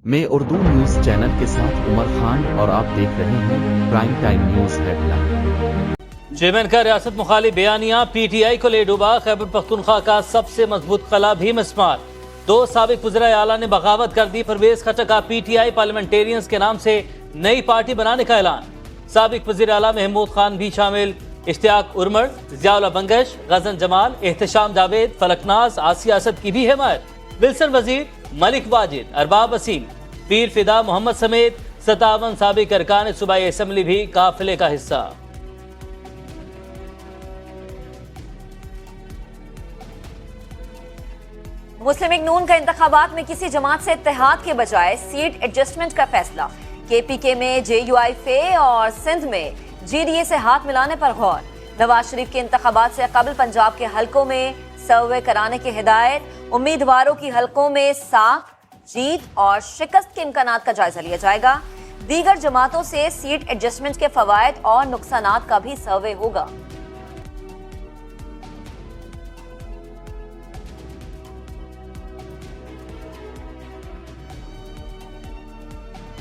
मैं Urdu news channel के साथ उमर खान और आप देख रहे हैं prime time news headline. Chairman का रियासत मुखालिफ बयानिया पीटीआई को ले डूबा। खैबर पख्तूनख्वा का सबसे मजबूत कला भी मिसमार। 2 साबिक वज़ीर आला ने बगावत कर दी। परवेज खट्टर का पीटीआई पार्लियामेंटेरियंस के नाम से नई पार्टी बनाने का ऐलान। साबिक वज़ीर आला महमूद खान भी शामिल। इश्तियाक उर्मर, ज़ियाउल्लाह बंगश, गजन जमाल, एहतशाम जावेद, फलकनाज, आसिया असद की भी हिमायत। विल्सन वजीर, मलिक वाजिद, अरबाब वसीम, पीर फिदा मोहम्मद समेत 57 साबिक अरकान सूबाई असम्बली भी काफिले का हिस्सा। मुस्लिम लीग नून का इंतखाबात में किसी जमात से इत्तेहाद के बजाय सीट एडजस्टमेंट का फैसला। केपीके में जेयूआई फे और सिंध में जीडीए से हाथ मिलाने पर गौर। नवाज शरीफ के इंतखाबात से कबल पंजाब के हलकों में सर्वे कराने की हिदायत। उम्मीदवारों की हलकों में साख, जीत और शिकस्त के इम्कानात का जायजा लिया जाएगा। दीगर जमातों से सीट एडजस्टमेंट के फवायद और नुकसानात का भी सर्वे होगा।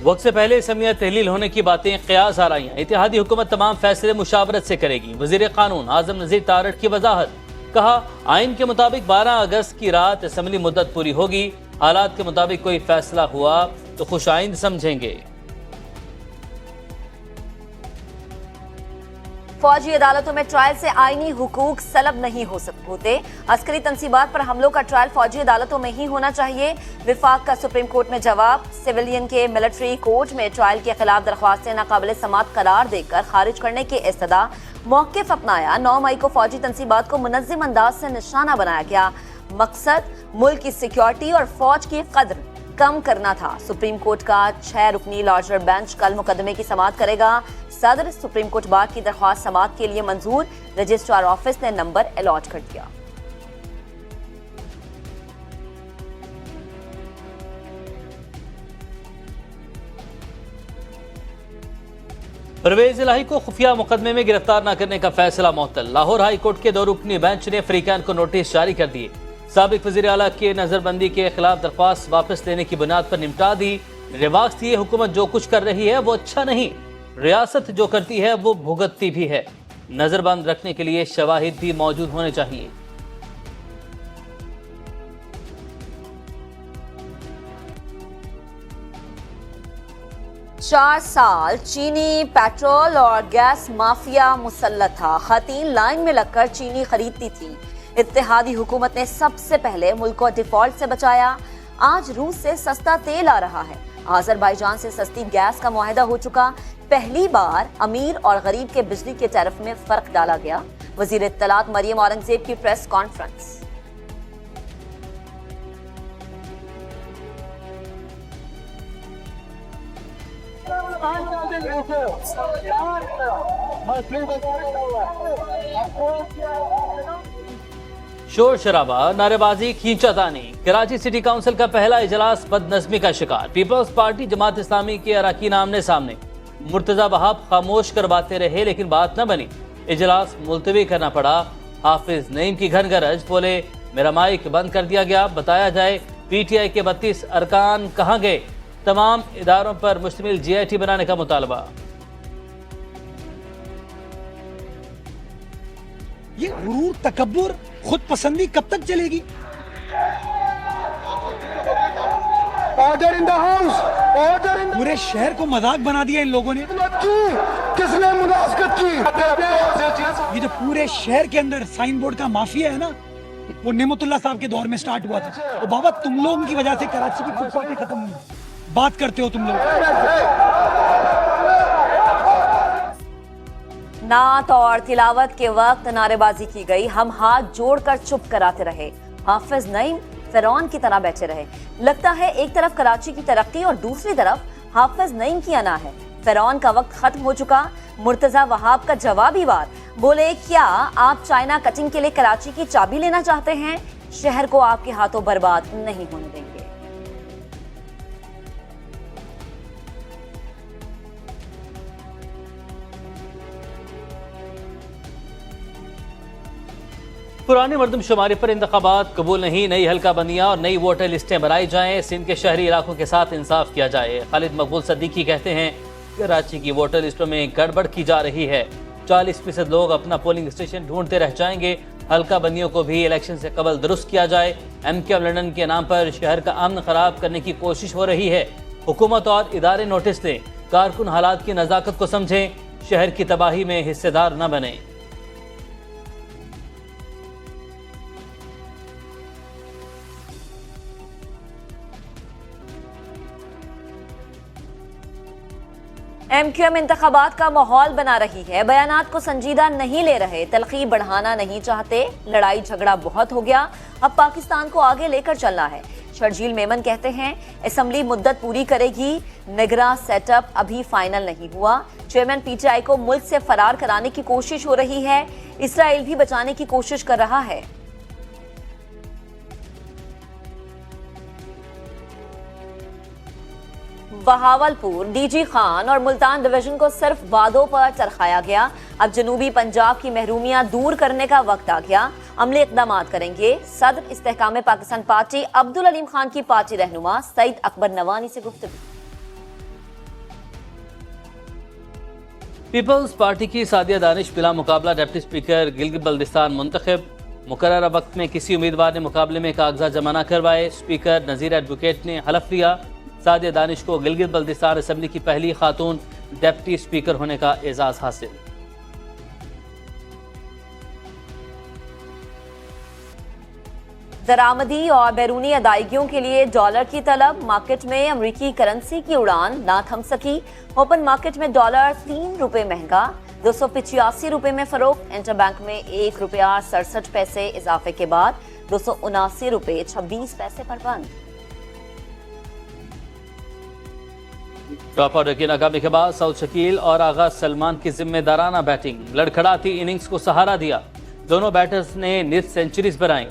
वक्त से पहले असम्बली तहलील होने की बातें क़यास आ रही हैं। इत्तेहादी हुकूमत तमाम फैसले मुशावरत से करेगी। वज़ीर कानून आज़म नज़ीर तारड़ की वजाहत। कहा, आइन के मुताबिक 12 अगस्त की रात असम्बली मुद्दत पूरी होगी। हालात के मुताबिक कोई फैसला हुआ तो खुश आइंद समझेंगे। फौजी अदालतों में ट्रायल से आईनी हुकूक सलब नहीं होते। अस्करी तंसीबात पर हमलों का ट्रायल फौजी अदालतों में ही होना चाहिए। विफाक का सुप्रीम कोर्ट में जवाब। सिविलियन के मिलिट्री कोर्ट में ट्रायल के खिलाफ दरख्वास्तें नाकाबिल समात करार देकर खारिज करने की इस्तदा। मौक़िफ़ अपनाया। 9 मई को फौजी तंसीबात को मुनज़्ज़म अंदाज से निशाना बनाया गया। मकसद मुल्क की सिक्योरिटी और फौज की कद्र कम करना था। सुप्रीम कोर्ट का 6 रुकनी लार्जर बेंच कल मुकदमे की समाअत करेगा। सदर सुप्रीम कोर्ट बार की दरख्वास्त समाअत के लिए मंजूर। रजिस्ट्रार ऑफिस ने नंबर अलॉट कर दिया। परवेज इलाही को खुफिया मुकदमे में गिरफ्तार न करने का फैसला मुअत्तल। लाहौर हाई कोर्ट के 2 रुकनी बेंच ने फरीकान को नोटिस जारी कर दिए। साबिक वज़ीर आला के नजरबंदी के खिलाफ दरख्वास्त वापस लेने की बुनियाद पर निपटा दी। रिवाज थी, हुकूमत जो कुछ कर रही है वो अच्छा नहीं, रियासत जो करती है वो भुगतती भी है। नजरबंद रखने के लिए शवाहिद भी मौजूद होने चाहिए। चार साल चीनी पेट्रोल और गैस माफिया मुसल्लत था। खतीन लाइन में लगकर चीनी खरीदती थी। इत्तेहादी हुकूमत ने सबसे पहले मुल्क को डिफॉल्ट से बचाया। आज रूस से सस्ता तेल आ रहा है। आज़रबाईजान से सस्ती गैस का मुआहदा हो चुका। पहली बार अमीर और गरीब के बिजली के टैरिफ में फर्क डाला गया। वजीर इत्तलात मरियम औरंगजेब की प्रेस कॉन्फ्रेंस। शोर शराबा, नारेबाजी, खींचातानी। कराची सिटी काउंसिल का पहला इजलास बदनज़मी का शिकार। पीपल्स पार्टी जमात इस्लामी के अरकान आमने सामने। मुर्तजा वहाब खामोश करवाते रहे लेकिन बात न बनी। इजलास मुलतवी करना पड़ा। हाफिज नईम की घन गरज। बोले, मेरा माइक बंद कर दिया गया, बताया जाए पीटीआई के 32 अरकान कहाँ गए। तमाम इदारों पर मुश्तमिल जीआईटी बनाने का मुतालबा। ये गुरूर, तकब्बुर, खुद पसंदी कब तक चलेगी? Order in the house, order in पूरे शहर को मजाक बना दिया इन लोगों ने। किसने मुनाफिकत की? ये जो पूरे शहर के अंदर साइन बोर्ड का माफिया है ना, वो नेमतुल्लाह साहब के दौर में स्टार्ट हुआ था। तो बाबा, तुम लोगों की वजह से कराची की फुटपाथें खत्म हुई। बात करते हो तुम लोग। नात और तिलावत के वक्त नारेबाजी की गई। हम हाथ जोड़कर चुप कराते रहे। हाफिज नईम फिरौन की तरह बैठे रहे। लगता है एक तरफ कराची की तरक्की और दूसरी तरफ हाफिज नईम की अना है। फिरौन का वक्त खत्म हो चुका। मुर्तजा वहाब का जवाबी वार। बोले, क्या आप चाइना कटिंग के लिए कराची की चाबी लेना चाहते हैं? शहर को आपके हाथों बर्बाद नहीं होने देंगे। पुरानी मरदमशुमारी पर इंतखाबात कबूल नहीं, नई हल्का बंदियाँ और नई वोटर लिस्टें बनाई जाएं, सिंध के शहरी इलाकों के साथ इंसाफ किया जाए। खालिद मकबूल सिद्दीकी कहते हैं कराची की वोटर लिस्टों में गड़बड़ की जा रही है। 40% लोग अपना पोलिंग स्टेशन ढूंढते रह जाएंगे। हल्का बंदियों को भी इलेक्शन से कबल दुरुस्त किया जाए। MKM लंदन के नाम पर शहर का अमन खराब करने की कोशिश हो रही है। हुकूमत और इदारे नोटिस दें, कारकुन हालात की नज़ाकत को समझें, शहर की तबाही में हिस्सेदार न बने। MQM इंतखाबात का माहौल बना रही है, बयानात को संजीदा नहीं ले रहे, तलखी बढ़ाना नहीं चाहते, लड़ाई झगड़ा बहुत हो गया, अब पाकिस्तान को आगे लेकर चलना है। शर्जील मेमन कहते हैं असेंबली मुद्दत पूरी करेगी, निगरां सेटअप अभी फाइनल नहीं हुआ। चेयरमैन PTI को मुल्क से फरार कराने की कोशिश हो रही है, इसराइल भी बचाने की कोशिश कर रहा है। बहावलपुर, DG खान और मुल्तान डिवीजन को सिर्फ वादों पर चरखाया गया। अब जनूबी पंजाब की महरूमियां दूर करने का वक्त आ गया, अमली इक़दाम करेंगे। सदर इस्तेहकाम पाकिस्तान पार्टी अब्दुल अलीम खान की पार्टी रहनुमा सईद अकबर नवानी से गुफ्तगू। पीपल्स पार्टी की सादिया दानिश बिला मुकाबला डिप्टी स्पीकर गिलगित बल्तिस्तान मुंतखब। मुकर्ररा वक्त में किसी उम्मीदवार ने मुकाबले में कागजात जमा न करवाए, स्पीकर नजीर एडवोकेट ने हलफ लिया। सादिया दानिश को गिलगित बल्तिस्तान असेंबली की पहली खातून डिप्टी स्पीकर होने का एजाज हासिल। दरामदी और बैरूनी अदायगियों के लिए डॉलर की तलब, मार्केट में अमरीकी करेंसी की उड़ान ना थम सकी। ओपन मार्केट में डॉलर 3 रुपए महंगा, 285 रुपए में फरोख्त। इंटरबैंक में 1 रुपया 67 पैसे इजाफे के बाद 279 रुपए 26 पैसे पर बंद। टॉप ऑर्डर की नाकामी के बाद सऊद शकील और आगाज सलमान की जिम्मेदाराना बैटिंग, लड़खड़ाती इनिंग्स को सहारा दिया। दोनों बैटर्स ने नित सेंचुरीज बनाई।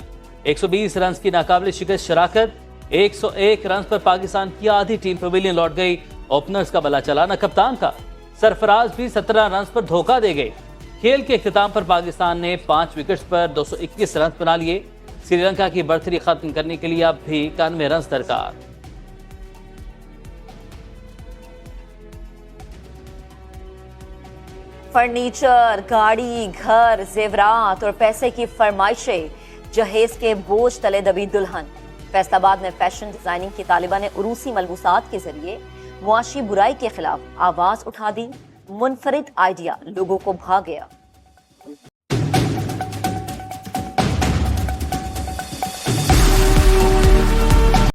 120 रन की नाकाबिल शिकस्त शराकत। 101 रन पर पाकिस्तान की आधी टीम पवेलियन लौट गई। ओपनर्स का भला चला न कप्तान का, सरफराज भी 17 रन पर धोखा दे गए। खेल के इख्तिताम पर पाकिस्तान ने 5 विकेट्स पर 221 रन बना लिए। श्रीलंका की बढ़तरी खत्म करने के लिए अब भी 91 रन दरकार। फर्नीचर, गाड़ी, घर, जेवरात और पैसे की फरमाइशें, जहेज के बोझ तले दबी दुल्हन। फैसलाबाद में फैशन डिजाइनिंग की तालिबा ने उरूसी मलबूसात के जरिए मुआशी बुराई के खिलाफ आवाज उठा दी। मुनफरिद आइडिया लोगों को भा गया।